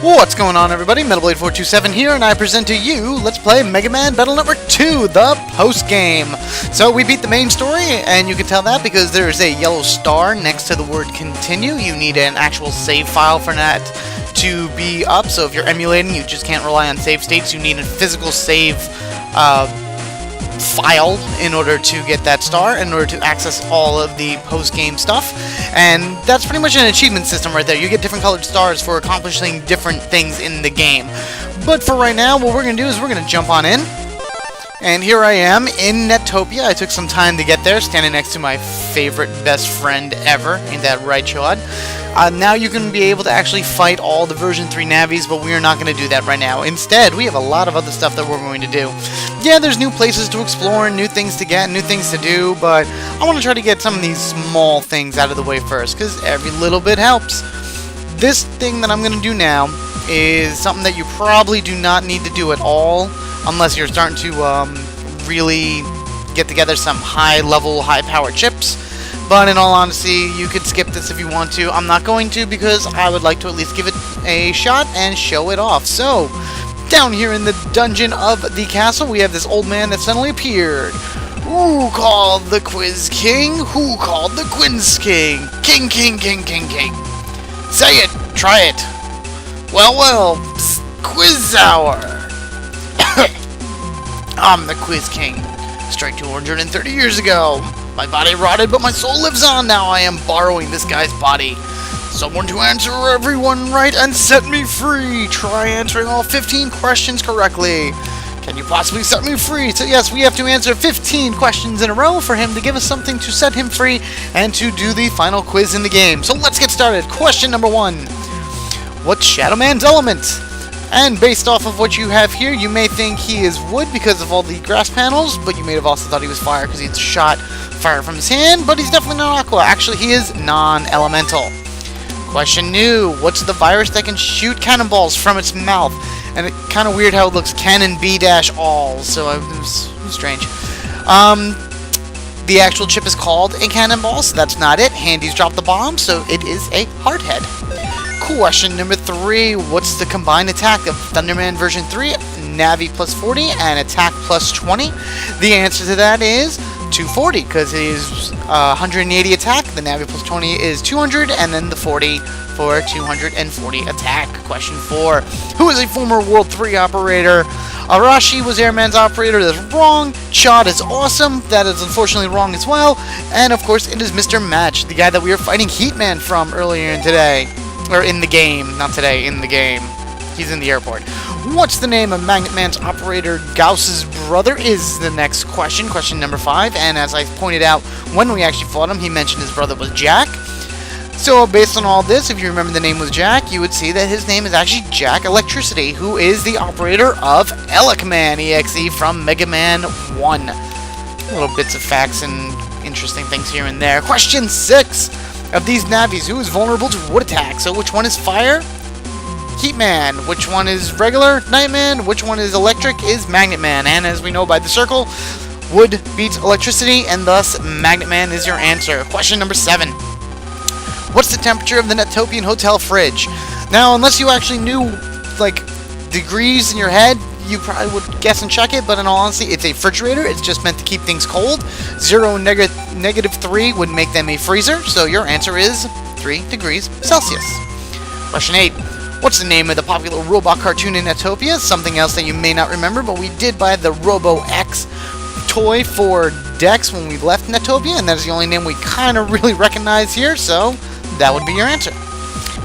What's going on, everybody? MetalBlade427 here, and I present to you Let's Play Mega Man Battle Network 2, the post-game. So we beat the main story, and you can tell that because there's a yellow star next to the word continue. You need an actual save file for that to be up, so if you're emulating, you just can't rely on save states. You need a physical save file in order to get that star, in order to access all of the post-game stuff. And that's pretty much an achievement system right there. You get different colored stars for accomplishing different things in the game. But for right now, what we're going to do is we're going to jump on in. And here I am in Netopia. I took some time to get there, standing next to my favorite best friend ever. Ain't that right, Chad? Now you can be able to actually fight all the version 3 Navis, but we are not going to do that right now. Instead, we have a lot of other stuff that we're going to do. Yeah, there's new places to explore, new things to get, new things to do, but I want to try to get some of these small things out of the way first, because every little bit helps. This thing that I'm going to do now is something that you probably do not need to do at all, unless you're starting to really get together some high-level, high-power chips. But in all honesty, you could skip this if you want to. I'm not going to, because I would like to at least give it a shot and show it off. So, down here in the dungeon of the castle, we have this old man that suddenly appeared. Who called the Quiz King? Who called the Quiz King? King, king, king, king, king. Say it. Try it. Well, psst, quiz hour. I'm the Quiz King. Strike 230 years ago. My body rotted, but my soul lives on. Now I am borrowing this guy's body. Someone to answer everyone right and set me free. Try answering all 15 questions correctly. Can you possibly set me free? So yes, we have to answer 15 questions in a row for him to give us something to set him free and to do the final quiz in the game. So let's get started. Question number 1. What's Shadow Man's element? And based off of what you have here, you may think he is wood because of all the grass panels, but you may have also thought he was fire because he's shot fire from his hand, but he's definitely not aqua. Actually, he is non-elemental. Question 2. What's the virus that can shoot cannonballs from its mouth? And it's kind of weird how it looks cannon B-all, so it was strange. The actual chip is called a cannonball, so that's not it. Handy's dropped the bomb, so it is a hardhead. Question number 3. What's the combined attack of Thunderman version 3, Navi plus 40, and attack plus 20? The answer to that is 240, because it is 180 attack, the Navi plus 20 is 200, and then the 40 for 240 attack. Question 4. Who is a former World 3 operator? Arashi was Airman's operator. That's wrong. Chad is awesome. That is unfortunately wrong as well. And of course, it is Mr. Match, the guy that we were fighting Heatman from earlier in today. Or in the game. Not today, in the game. He's in the airport. What's the name of Magnet Man's operator Gauss's brother is the next question. Question number 5. And as I pointed out, when we actually fought him, he mentioned his brother was Jack. So based on all this, if you remember the name was Jack, you would see that his name is actually Jack Electricity, who is the operator of Elecman EXE from Mega Man 1. Little bits of facts and interesting things here and there. Question 6. Of these Navis, who is vulnerable to wood attack? So which one is fire? Heatman. Which one is regular? Nightman. Which one is electric? Is Magnet Man. And as we know by the circle, wood beats electricity, and thus Magnet Man is your answer. Question number 7. What's the temperature of the Netopian hotel fridge? Now, unless you actually knew, like, degrees in your head, you probably would guess and check it, but in all honesty, it's a refrigerator. It's just meant to keep things cold. 0 and -3 would make them a freezer, so your answer is 3 degrees Celsius. Question 8. What's the name of the popular robot cartoon in Netopia? Something else that you may not remember, but we did buy the Robo X toy for Dex when we left Netopia, and that is the only name we kind of really recognize here, so that would be your answer.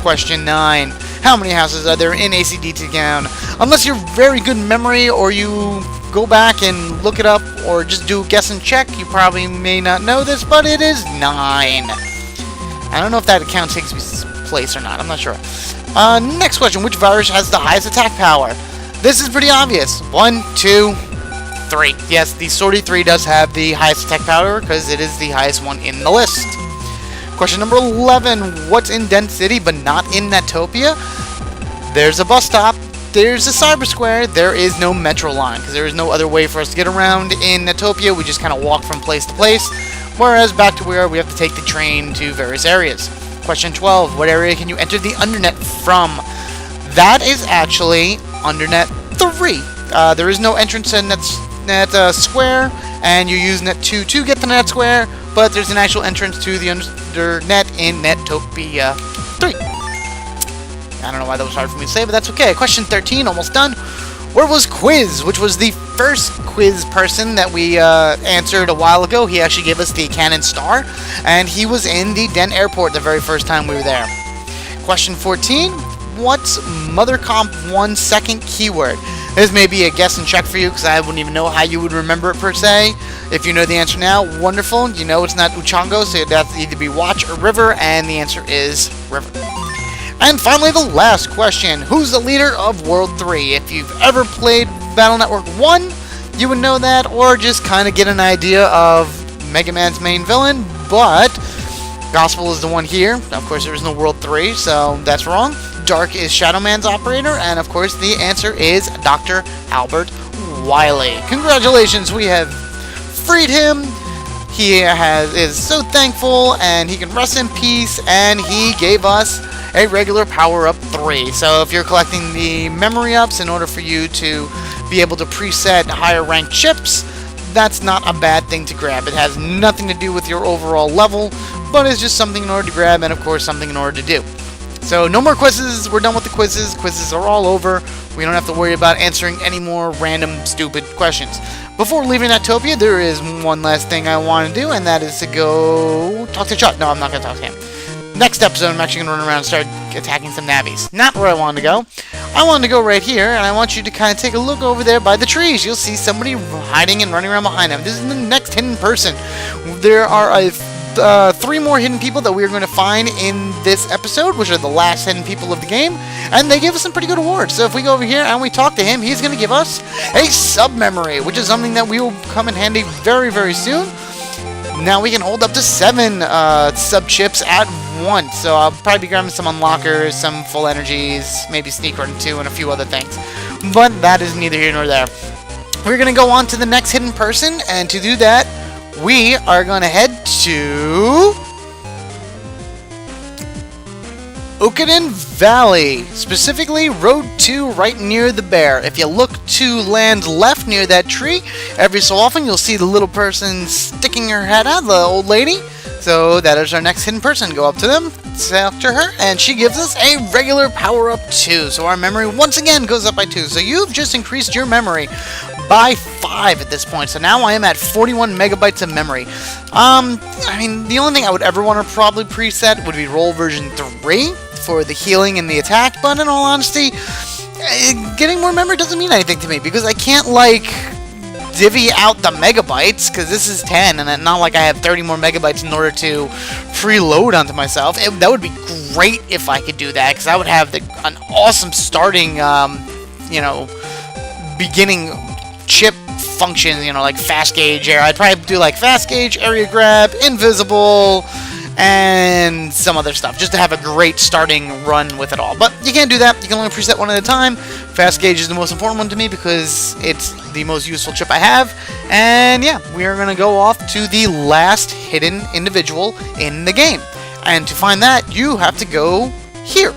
Question 9. How many houses are there in ACDT Town? Unless you're very good memory, or you go back and look it up, or just do guess and check, you probably may not know this, but it is 9. I don't know if that account takes place or not. I'm not sure. Next question. Which virus has the highest attack power? This is pretty obvious. 1, 2, 3. Yes, the Sortie 3 does have the highest attack power, because it is the highest one in the list. Question number 11. What's in Dent City but not in Netopia? There's a bus stop. There's a cyber square. There is no metro line, because there is no other way for us to get around in Netopia. We just kind of walk from place to place. Whereas back to where we have to take the train to various areas. Question 12. What area can you enter the Undernet from? That is actually under net 3. There is no entrance in net square, and you use net 2 to get the net square, but there's an actual entrance to the under net in Netopia 3. I don't know why that was hard for me to say, but that's okay. Question 13, almost done. Where was Quiz, which was the first quiz person that we answered a while ago? He actually gave us the Cannon Star, and he was in the Den Airport the very first time we were there. Question 14, what's Mother Comp 1's second keyword? This may be a guess and check for you, because I wouldn't even know how you would remember it per se. If you know the answer now, wonderful. You know it's not Uchongo, so it'd have to either be Watch or River, and the answer is River. And finally, the last question. Who's the leader of World 3? If you've ever played Battle Network 1, you would know that, or just kind of get an idea of Mega Man's main villain, but Gospel is the one here. Of course, there is no World 3, so that's wrong. Dark is Shadow Man's operator, and of course, the answer is Dr. Albert Wily. Congratulations, we have freed him. He is so thankful, and he can rest in peace, and he gave us a regular power-up 3. So if you're collecting the memory ups in order for you to be able to preset higher ranked chips, that's not a bad thing to grab. It has nothing to do with your overall level, but it's just something in order to grab, and of course something in order to do. So no more quizzes, we're done with the quizzes. Quizzes are all over. We don't have to worry about answering any more random stupid questions. Before leaving Netopia, there is one last thing I want to do, and that is to go talk to Chuck. No, I'm not going to talk to him. Next episode, I'm actually going to run around and start attacking some navies. Not where I wanted to go. I wanted to go right here, and I want you to kind of take a look over there by the trees. You'll see somebody hiding and running around behind them. This is the next hidden person. There are 3 more hidden people that we're going to find in this episode, which are the last hidden people of the game, and they give us some pretty good awards. So if we go over here and we talk to him, he's going to give us a sub-memory, which is something that we will come in handy very, very soon. Now we can hold up to 7 sub-chips at once, so I'll probably be grabbing some unlockers, some full energies, maybe sneak run 2, and a few other things. But that is neither here nor there. We're going to go on to the next hidden person, and to do that, we are going to head to Okuden Valley, specifically Road 2 right near the bear. If you look to land left near that tree, every so often you'll see the little person sticking her head out, the old lady. So that is our next hidden person. Go up to them, talk to her, and she gives us a regular power-up 2. So our memory once again goes up by 2. So you've just increased your memory by 5 at this point. So now I am at 41 megabytes of memory. I mean, the only thing I would ever want to probably preset would be roll version 3 for the healing and the attack, but in all honesty, getting more memory doesn't mean anything to me, because I can't, like, divvy out the megabytes, because this is 10, and it's not like I have 30 more megabytes in order to preload onto myself. That would be great if I could do that, because I would have an awesome starting, beginning chip functions, like fast gauge area. I'd probably do like fast gauge, area grab, invisible, and some other stuff, just to have a great starting run with it all. But you can't do that. You can only preset one at a time. Fast gauge is the most important one to me because it's the most useful chip I have. And yeah, we are going to go off to the last hidden individual in the game. And to find that, you have to go here.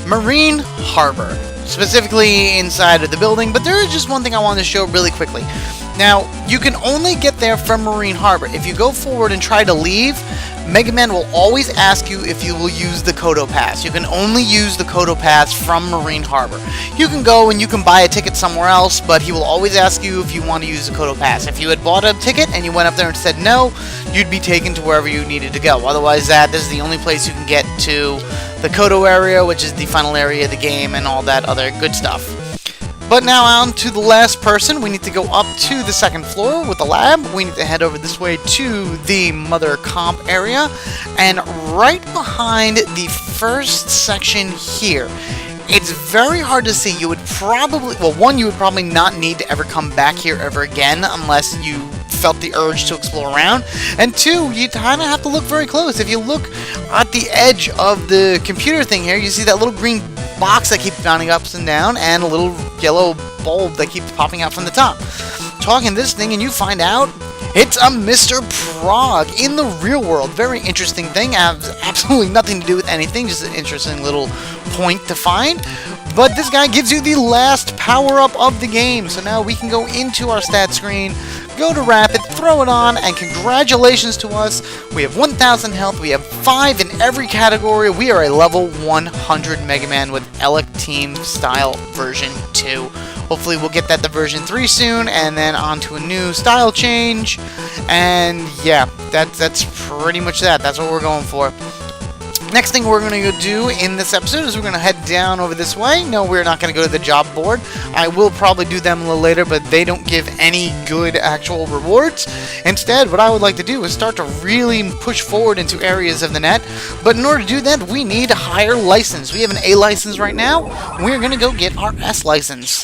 Marine Harbor. Specifically inside of the building, but there is just one thing I wanted to show really quickly. Now, you can only get there from Marine Harbor. If you go forward and try to leave, Mega Man will always ask you if you will use the Kodo Pass. You can only use the Kodo Pass from Marine Harbor. You can go and you can buy a ticket somewhere else, but he will always ask you if you want to use the Kodo Pass. If you had bought a ticket and you went up there and said no, you'd be taken to wherever you needed to go. Otherwise, this is the only place you can get to the Kodo area, which is the final area of the game, and all that other good stuff. But now on to the last person. We need to go up to the second floor with the lab. We need to head over this way to the Mother Comp area. And right behind the first section here, it's very hard to see. You would probably, well, one, you would probably not need to ever come back here ever again unless you felt the urge to explore around. And 2, you kind of have to look very close. If you look at the edge of the computer thing here, you see that little green box that keeps bounding up and down, and a little yellow bulb that keeps popping out from the top. Talking this thing, and you find out It's a Mr. Prague in the real world. Very interesting thing. Has absolutely nothing to do with anything. Just an interesting little point to find. But this guy gives you the last power-up of the game. So now we can go into our stat screen, go to Rapid, throw it on, and congratulations to us. We have 1,000 health. We have 5 in every category. We are a level 100 Mega Man with Elec Team Style version 2. Hopefully we'll get that to version 3 soon, and then on to a new style change. And yeah, that's pretty much that. That's what we're going for. Next thing we're going to go do in this episode is we're going to head down over this way. No, we're not going to go to the job board. I will probably do them a little later, but they don't give any good actual rewards. Instead, what I would like to do is start to really push forward into areas of the net. But in order to do that, we need a higher license. We have an A license right now. We're going to go get our S license.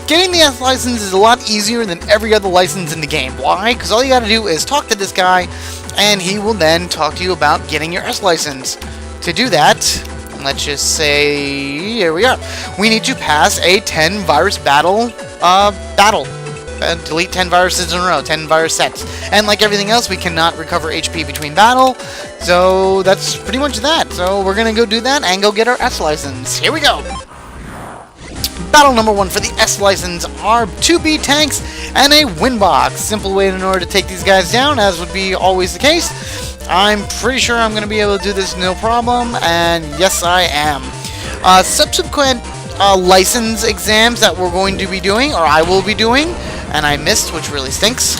Getting the S license is a lot easier than every other license in the game. Why? Because all you got to do is talk to this guy, and he will then talk to you about getting your S license. To do that, let's just say, here we are. We need to pass a 10 virus battle. Delete 10 viruses in a row, 10 virus sets. And like everything else, we cannot recover HP between battle. So that's pretty much that. So we're going to go do that and go get our S license. Here we go. Battle number 1 for the S license are 2 B tanks and a win box. Simple way in order to take these guys down, as would be always the case. I'm pretty sure I'm going to be able to do this no problem, and yes I am. Subsequent license exams that we're going to be doing, or I will be doing, and I missed, which really stinks,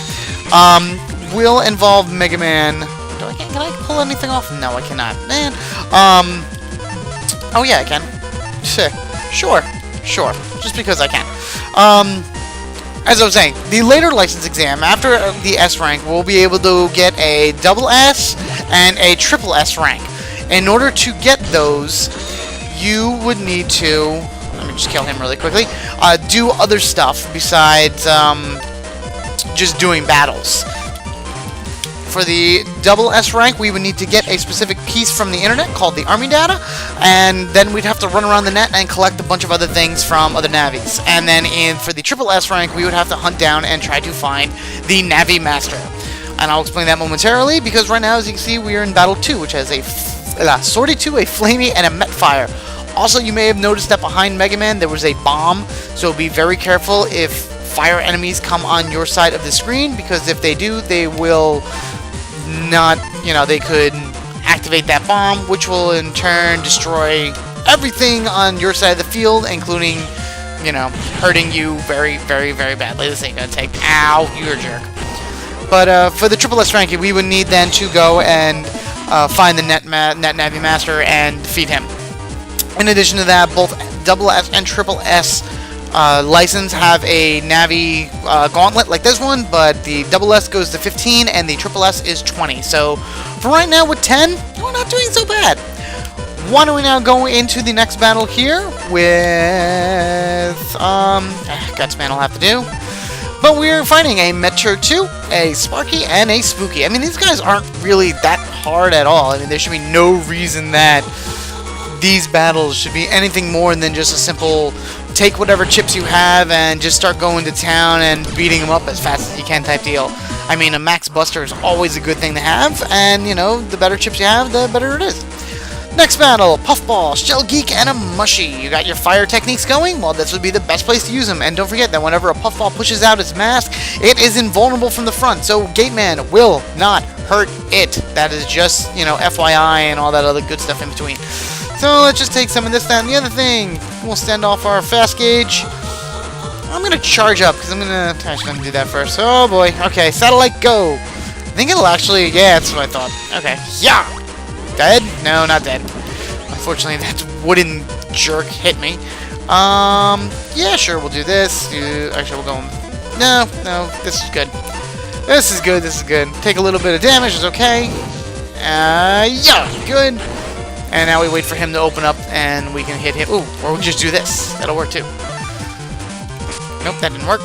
will involve Mega Man. Can I pull anything off? No, I cannot. Man. Oh yeah, I can. Sure, just because I can. As I was saying, the later license exam, after the S rank, we'll be able to get a double S and a triple S rank. In order to get those, you would need to, let me just kill him really quickly, do other stuff besides just doing battles. For the double S rank, we would need to get a specific piece from the internet called the army data, and then we'd have to run around the net and collect a bunch of other things from other navies. And then for the triple S rank, we would have to hunt down and try to find the Navi Master. And I'll explain that momentarily, because right now, as you can see, we are in Battle 2, which has a Sortie 2, a Flamey, and a Metfire. Also, you may have noticed that behind Mega Man, there was a bomb, so be very careful if fire enemies come on your side of the screen, because if they do, they will not, they could activate that bomb, which will in turn destroy everything on your side of the field, including, hurting you very, very, very badly. This ain't gonna take, ow, you're a jerk. But for the triple S ranking, we would need then to go and find the Net Navi Master and defeat him. In addition to that, both double S and triple S license have a Navi gauntlet like this one, but the double S goes to 15 and the triple S is 20. So for right now with 10, we're not doing so bad. Why don't we now go into the next battle here with Gutsman will have to do. But we're fighting a Metro 2, a Sparky, and a Spooky. I mean, these guys aren't really that hard at all. I mean, there should be no reason that these battles should be anything more than just a simple take whatever chips you have and just start going to town and beating them up as fast as you can type deal. I mean, a Max Buster is always a good thing to have, and, the better chips you have, the better it is. Next battle, Puffball, Shell Geek, and a Mushy. You got your fire techniques going? Well, this would be the best place to use them. And don't forget that whenever a Puffball pushes out its mask, it is invulnerable from the front, so Gateman will not hurt it. That is just, FYI and all that other good stuff in between. So let's just take some of this, that, and the other thing. We'll send off our fast gauge. I'm going to charge up, because I'm actually going to do that first. Oh boy. Okay, satellite go. I think it'll actually, yeah, that's what I thought. Okay, yeah. Dead? No, not dead. Unfortunately, that wooden jerk hit me. Yeah, sure, we'll do this. Actually, we'll go, no, this is good. This is good. Take a little bit of damage, is okay. Yeah, good. And now we wait for him to open up, and we can hit him. Ooh, or we just do this. That'll work, too. Nope, that didn't work.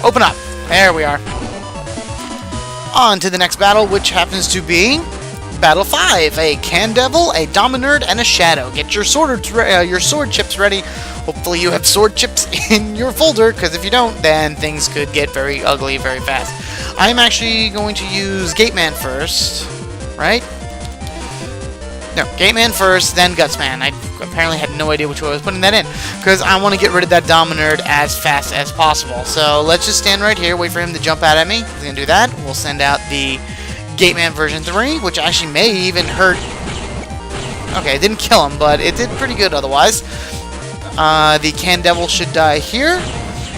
Open up. There we are. On to the next battle, which happens to be Battle 5. A Can Devil, a Dominerd, and a Shadow. Get your sword chips ready. Hopefully you have sword chips in your folder, because if you don't, then things could get very ugly very fast. I'm actually going to use Gateman first, right? No, Gateman first, then Gutsman. I apparently had no idea which way I was putting that in, because I want to get rid of that Dominard as fast as possible. So let's just stand right here, wait for him to jump out at me. He's going to do that. We'll send out the Gateman version 3, which actually may even hurt. Okay, it didn't kill him, but it did pretty good otherwise. The Can Devil should die here.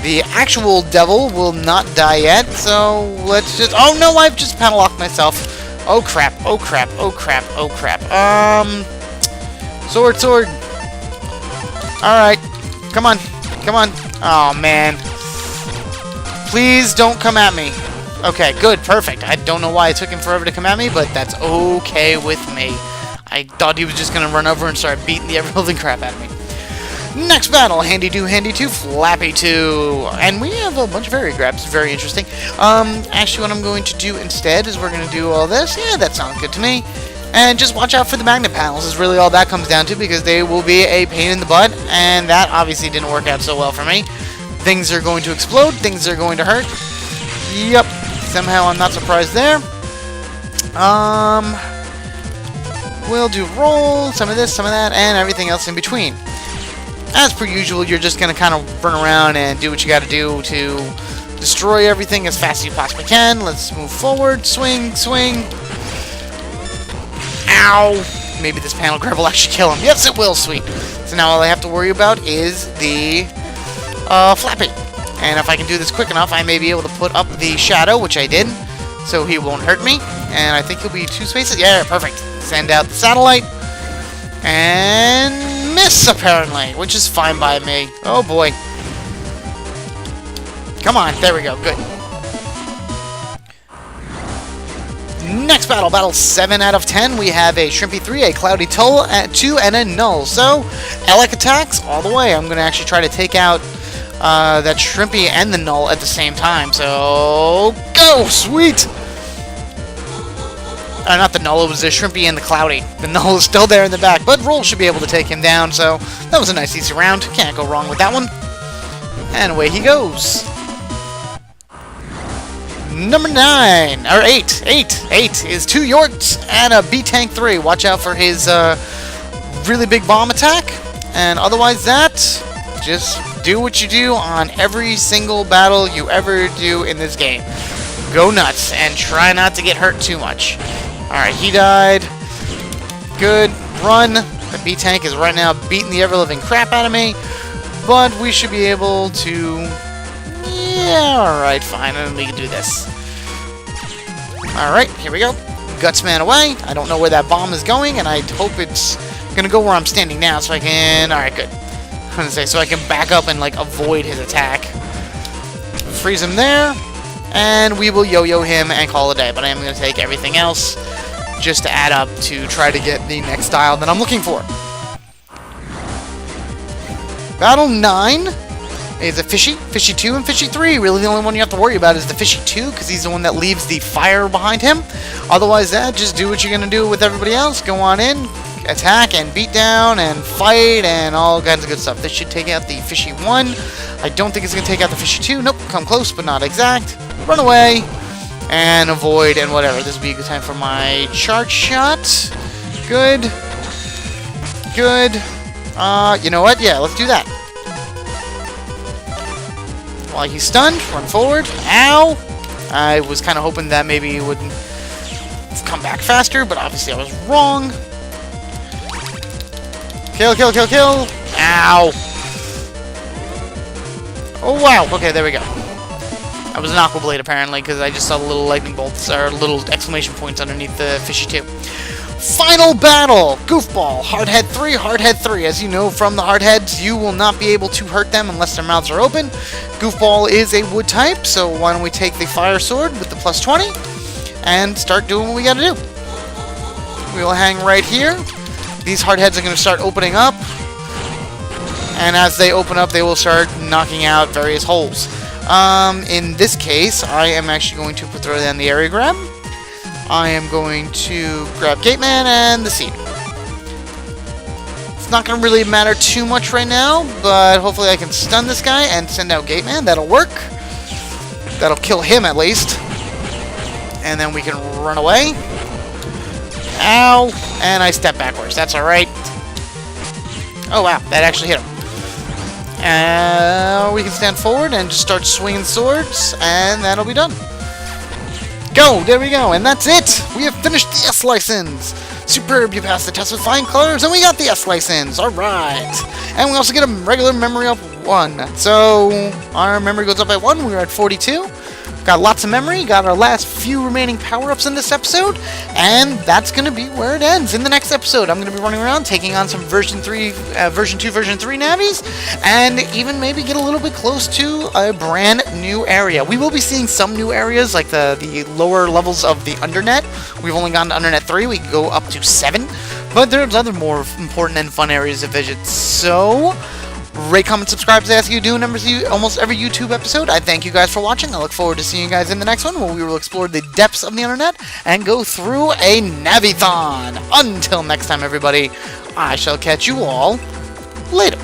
The actual devil will not die yet, so let's just... Oh no, I've just panel locked myself. Oh crap, oh crap, oh crap, oh crap. Sword, sword. Alright, come on, come on. Oh man. Please don't come at me. Okay, good, perfect. I don't know why it took him forever to come at me, but that's okay with me. I thought he was just going to run over and start beating the ever-living crap out of me. Next battle, Handy 2, Handy 2, Flappy 2. And we have a bunch of area grabs, very interesting. Actually, what I'm going to do instead is we're going to do all this. Yeah, that sounds good to me. And just watch out for the magnet panels is really all that comes down to, because they will be a pain in the butt, and that obviously didn't work out so well for me. Things are going to explode, things are going to hurt. Yep. Somehow I'm not surprised there. We'll do roll, some of this, some of that, and everything else in between. As per usual, you're just going to kind of run around and do what you got to do to destroy everything as fast as you possibly can. Let's move forward. Swing, swing. Ow! Maybe this panel grab will actually kill him. Yes, it will, sweet. So now all I have to worry about is the Flappy. And if I can do this quick enough, I may be able to put up the shadow, which I did, so he won't hurt me. And I think he'll be 2 spaces. Yeah, perfect. Send out the satellite. And miss, apparently, which is fine by me. Oh, boy. Come on. There we go. Good. Next battle, battle 7 out of 10. We have a Shrimpy 3, a Cloudy Tull at 2, and a Null. So, Elec attacks all the way. I'm going to actually try to take out that Shrimpy and the Null at the same time. So, go! Sweet! Not the Null, it was the Shrimpy and the Cloudy. The Null is still there in the back, but Roll should be able to take him down, so that was a nice easy round. Can't go wrong with that one. And away he goes. Number 9, or 8 is 2 Yorks and a B-Tank 3. Watch out for his really big bomb attack. And otherwise that, just do what you do on every single battle you ever do in this game. Go nuts and try not to get hurt too much. Alright, he died. Good. Run. The B-Tank is right now beating the ever-living crap out of me. But we should be able to... Yeah, alright, fine. And we can do this. Alright, here we go. Gutsman away. I don't know where that bomb is going, and I hope it's going to go where I'm standing now so I can... Alright, good. I was going to say, so I can back up and, like, avoid his attack. Freeze him there. And we will yo-yo him and call it a day. But I am going to take everything else just to add up to try to get the next style that I'm looking for. Battle 9 is a Fishy, Fishy 2, and Fishy 3. Really, the only one you have to worry about is the Fishy 2, because he's the one that leaves the fire behind him. Otherwise, just do what you're going to do with everybody else. Go on in, attack, and beat down, and fight, and all kinds of good stuff. This should take out the Fishy 1. I don't think it's going to take out the Fishy 2. Nope, come close, but not exact. Run away, and avoid, and whatever. This would be a good time for my charge shot. Good. Good. You know what? Yeah, let's do that. While he's stunned, run forward. Ow! I was kind of hoping that maybe he would come back faster, but obviously I was wrong. Kill, kill, kill, kill! Ow! Oh, wow. Okay, there we go. That was an Aqua Blade, apparently, because I just saw the little lightning bolts, or little exclamation points underneath the Fishy 2. Final battle! Goofball, Hardhead 3, Hardhead 3. As you know from the Hardheads, you will not be able to hurt them unless their mouths are open. Goofball is a wood type, so why don't we take the Fire Sword with the plus 20 and start doing what we gotta do. We will hang right here. These Hardheads are going to start opening up, and as they open up, they will start knocking out various holes. In this case, I am actually going to throw down the area grab. I am going to grab Gateman and the Seed. It's not going to really matter too much right now, but hopefully I can stun this guy and send out Gate Man. That'll work. That'll kill him at least. And then we can run away. Ow! And I step backwards. That's alright. Oh wow, that actually hit him. We can stand forward and just start swinging swords, and that'll be done. Go! There we go, and that's it! We have finished the S license! Superb, you passed the test with flying colors, and we got the S license! Alright! And we also get a regular memory up 1. So, our memory goes up by 1, we were at 42. Got lots of memory, got our last few remaining power-ups in this episode, and that's going to be where it ends. In the next episode, I'm going to be running around, taking on some version 2, version 3 navis, and even maybe get a little bit close to a brand new area. We will be seeing some new areas, like the lower levels of the Undernet. We've only gone to Undernet 3, we can go up to 7, but there's other more important and fun areas to visit, so rate, comment, subscribe as I ask you to do in almost every YouTube episode. I thank you guys for watching. I look forward to seeing you guys in the next one, where we will explore the depths of the internet and go through a Navithon. Until next time, everybody, I shall catch you all later.